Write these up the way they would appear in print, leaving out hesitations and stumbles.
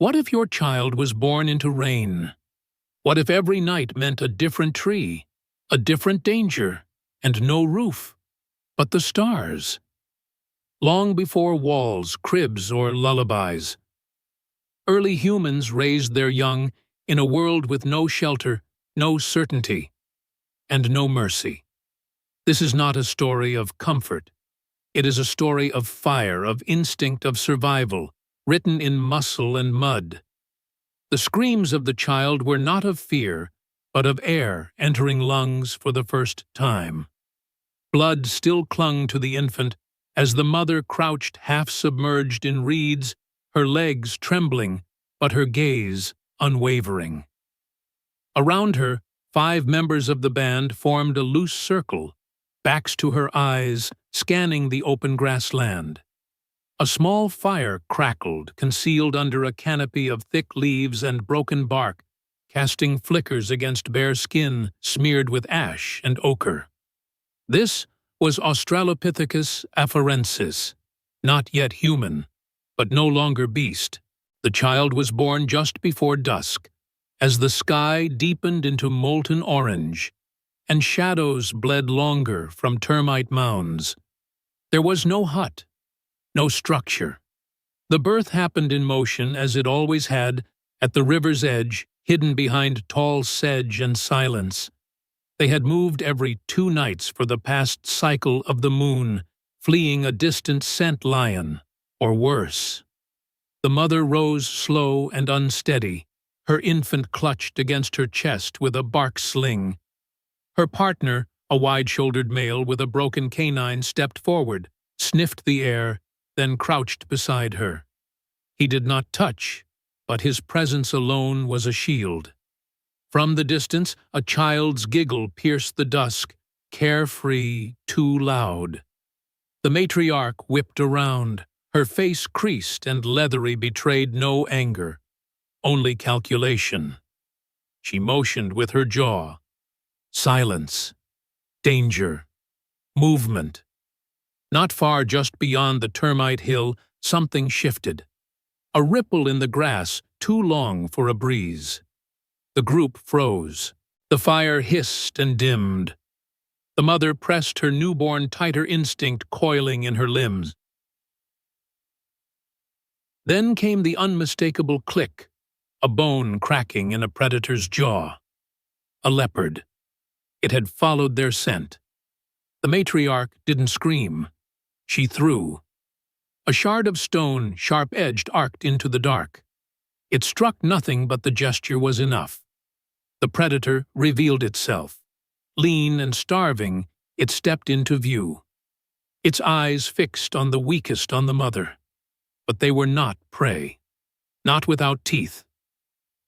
What if your child was born into rain? What if every night meant a different tree, a different danger, and no roof, but the stars? Long before walls, cribs, or lullabies, early humans raised their young in a world with no shelter, no certainty, and no mercy. This is not a story of comfort. It is a story of fire, of instinct, of survival, written in muscle and mud. The screams of the child were not of fear, but of air entering lungs for the first time. Blood still clung to the infant as the mother crouched half-submerged in reeds, her legs trembling, but her gaze unwavering. Around her, 5 members of the band formed a loose circle, backs to her eyes, scanning the open grassland. A small fire crackled, concealed under a canopy of thick leaves and broken bark, casting flickers against bare skin smeared with ash and ochre. This was Australopithecus afarensis, not yet human, but no longer beast. The child was born just before dusk, as the sky deepened into molten orange, and shadows bled longer from termite mounds. There was no hut, no structure. The birth happened in motion as it always had, at the river's edge, hidden behind tall sedge and silence. They had moved every 2 nights for the past cycle of the moon, fleeing a distant scent lion, or worse. The mother rose slow and unsteady, her infant clutched against her chest with a bark sling. Her partner, a wide-shouldered male with a broken canine, stepped forward, sniffed the air, then crouched beside her. He did not touch, but his presence alone was a shield. From the distance, a child's giggle pierced the dusk, carefree, too loud. The matriarch whipped around. Her face creased and leathery betrayed no anger, only calculation. She motioned with her jaw. Silence. Danger. Movement. Not far just beyond the termite hill, something shifted. A ripple in the grass, too long for a breeze. The group froze. The fire hissed and dimmed. The mother pressed her newborn tighter, instinct coiling in her limbs. Then came the unmistakable click, a bone cracking in a predator's jaw. A leopard. It had followed their scent. The matriarch didn't scream. She threw. A shard of stone, sharp-edged, arced into the dark. It struck nothing, but the gesture was enough. The predator revealed itself. Lean and starving, it stepped into view. Its eyes fixed on the weakest on the mother. But they were not prey. Not without teeth.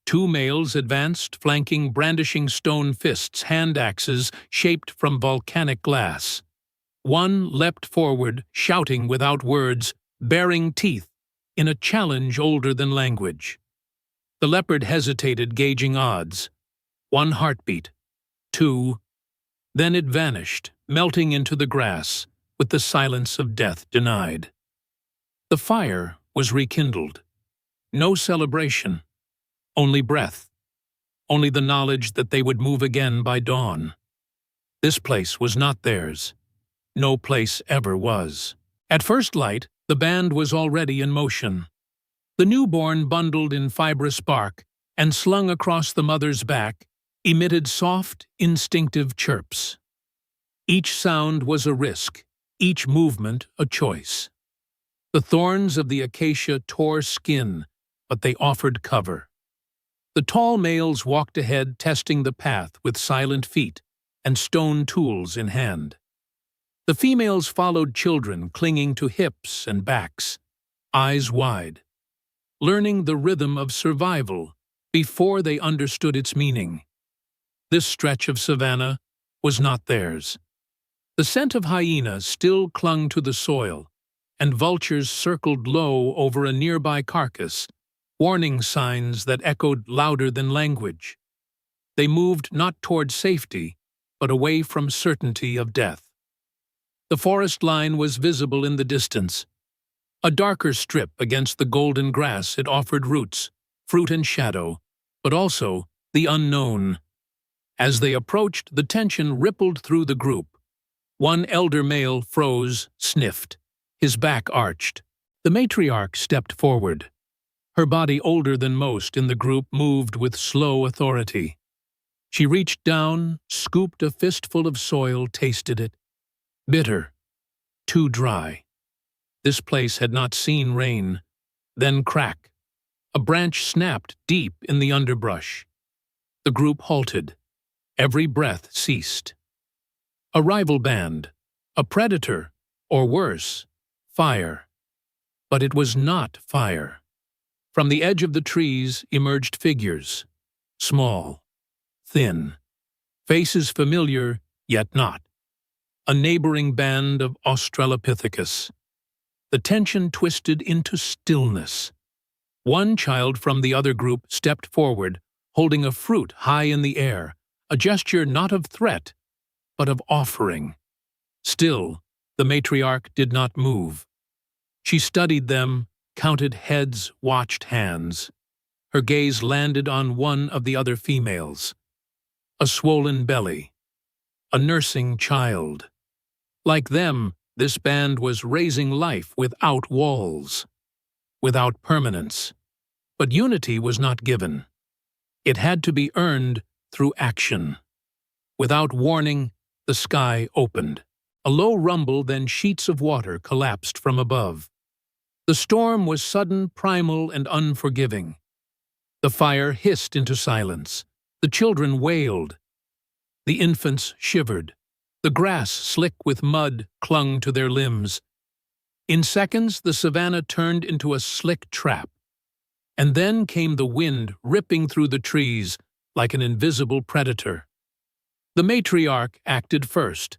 2 males advanced, flanking, brandishing stone fists, hand axes shaped from volcanic glass. One leapt forward, shouting without words, baring teeth, in a challenge older than language. The leopard hesitated, gauging odds. 1 heartbeat. 2. Then it vanished, melting into the grass, with the silence of death denied. The fire was rekindled. No celebration. Only breath. Only the knowledge that they would move again by dawn. This place was not theirs. No place ever was. At first light, the band was already in motion. The newborn, bundled in fibrous bark and slung across the mother's back, emitted soft, instinctive chirps. Each sound was a risk, each movement a choice. The thorns of the acacia tore skin, but they offered cover. The tall males walked ahead, testing the path with silent feet and stone tools in hand. The females followed children, clinging to hips and backs, eyes wide, learning the rhythm of survival before they understood its meaning. This stretch of savanna was not theirs. The scent of hyena still clung to the soil, and vultures circled low over a nearby carcass, warning signs that echoed louder than language. They moved not toward safety, but away from certainty of death. The forest line was visible in the distance. A darker strip against the golden grass, it offered roots, fruit and shadow, but also the unknown. As they approached, the tension rippled through the group. One elder male froze, sniffed. His back arched. The matriarch stepped forward. Her body older than most in the group moved with slow authority. She reached down, scooped a fistful of soil, tasted it. Bitter. Too dry. This place had not seen rain. Then crack. A branch snapped deep in the underbrush. The group halted. Every breath ceased. A rival band. A predator. Or worse, fire. But it was not fire. From the edge of the trees emerged figures. Small. Thin. Faces familiar, yet not. A neighboring band of Australopithecus. The tension twisted into stillness. One child from the other group stepped forward, holding a fruit high in the air, a gesture not of threat, but of offering. Still, the matriarch did not move. She studied them, counted heads, watched hands. Her gaze landed on one of the other females. A swollen belly. A nursing child. Like them, this band was raising life without walls, without permanence. But unity was not given. It had to be earned through action. Without warning, the sky opened. A low rumble, then sheets of water collapsed from above. The storm was sudden, primal, and unforgiving. The fire hissed into silence. The children wailed. The infants shivered. The grass, slick with mud, clung to their limbs. In seconds, the savannah turned into a slick trap. And then came the wind ripping through the trees like an invisible predator. The matriarch acted first.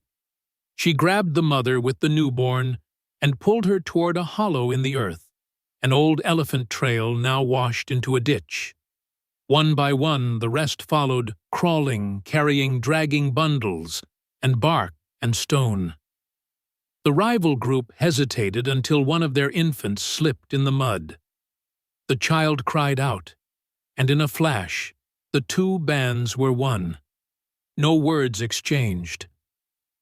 She grabbed the mother with the newborn and pulled her toward a hollow in the earth, an old elephant trail now washed into a ditch. One by one, the rest followed, crawling, carrying dragging bundles, and bark and stone. The rival group hesitated until one of their infants slipped in the mud. The child cried out, and in a flash, the two bands were one. No words exchanged,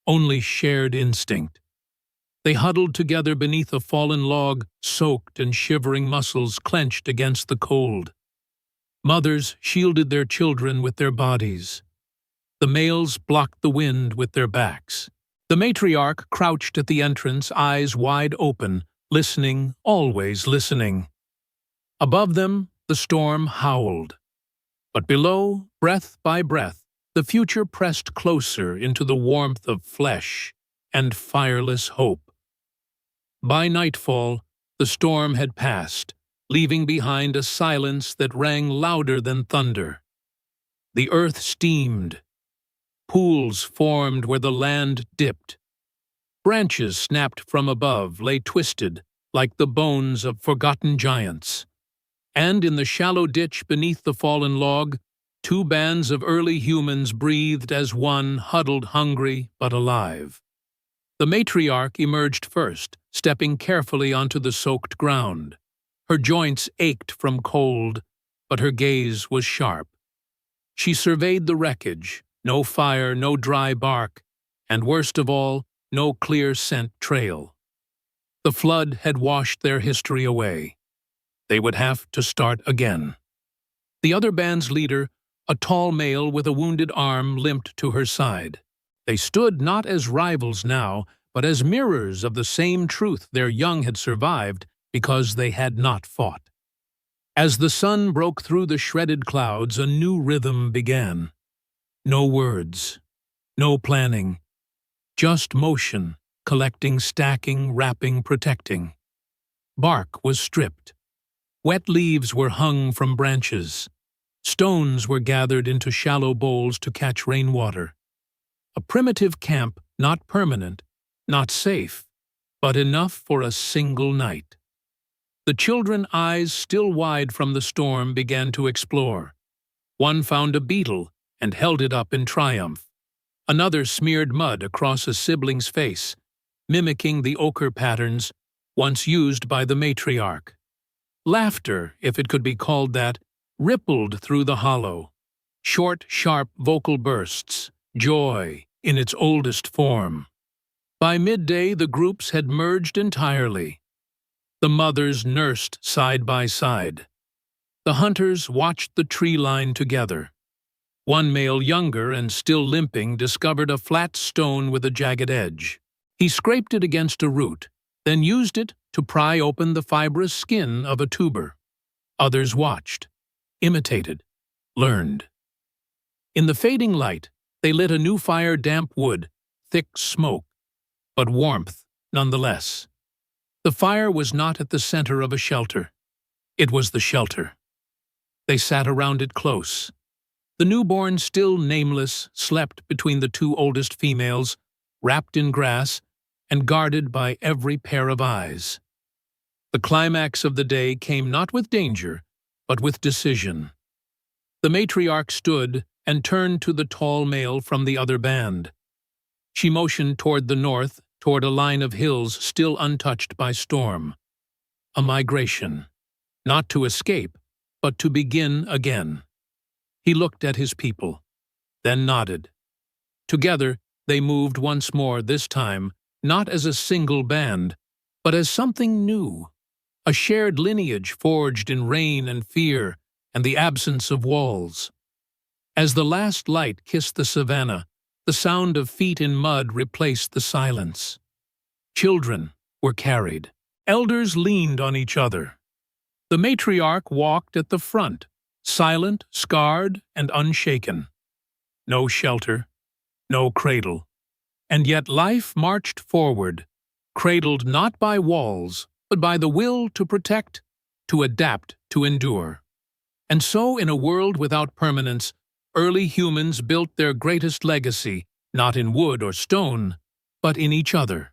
only shared instinct. They huddled together beneath a fallen log, soaked and shivering muscles clenched against the cold. Mothers shielded their children with their bodies. The males blocked the wind with their backs. The matriarch crouched at the entrance, eyes wide open, listening, always listening. Above them, the storm howled. But below, breath by breath, the future pressed closer into the warmth of flesh and fireless hope. By nightfall, the storm had passed, leaving behind a silence that rang louder than thunder. The earth steamed. Pools formed where the land dipped. Branches snapped from above lay twisted like the bones of forgotten giants. And in the shallow ditch beneath the fallen log, two bands of early humans breathed as one, huddled hungry but alive. The matriarch emerged first, stepping carefully onto the soaked ground. Her joints ached from cold, but her gaze was sharp. She surveyed the wreckage, no fire, no dry bark, and worst of all, no clear scent trail. The flood had washed their history away. They would have to start again. The other band's leader, a tall male with a wounded arm, limped to her side. They stood not as rivals now, but as mirrors of the same truth their young had survived because they had not fought. As the sun broke through the shredded clouds, a new rhythm began. No words, no planning, just motion, collecting, stacking, wrapping, protecting. Bark was stripped. Wet leaves were hung from branches. Stones were gathered into shallow bowls to catch rainwater. A primitive camp, not permanent, not safe, but enough for a single night. The children, eyes still wide from the storm, began to explore. One found a beetle and held it up in triumph. Another smeared mud across a sibling's face, mimicking the ochre patterns once used by the matriarch. Laughter, if it could be called that, rippled through the hollow. Short, sharp vocal bursts, joy in its oldest form. By midday, the groups had merged entirely. The mothers nursed side by side. The hunters watched the tree line together. One male, younger and still limping, discovered a flat stone with a jagged edge. He scraped it against a root, then used it to pry open the fibrous skin of a tuber. Others watched, imitated, learned. In the fading light, they lit a new fire, damp wood, thick smoke, but warmth nonetheless. The fire was not at the center of a shelter. It was the shelter. They sat around it close. The newborn, still nameless, slept between the two oldest females, wrapped in grass and guarded by every pair of eyes. The climax of the day came not with danger, but with decision. The matriarch stood and turned to the tall male from the other band. She motioned toward the north, toward a line of hills still untouched by storm. A migration, not to escape, but to begin again. He looked at his people, then nodded. Together, they moved once more, this time, not as a single band, but as something new, a shared lineage forged in rain and fear and the absence of walls. As the last light kissed the savanna, the sound of feet in mud replaced the silence. Children were carried. Elders leaned on each other. The matriarch walked at the front, silent, scarred, and unshaken. No shelter, no cradle. And yet life marched forward, cradled not by walls, but by the will to protect, to adapt, to endure. And so, in a world without permanence, early humans built their greatest legacy, not in wood or stone, but in each other.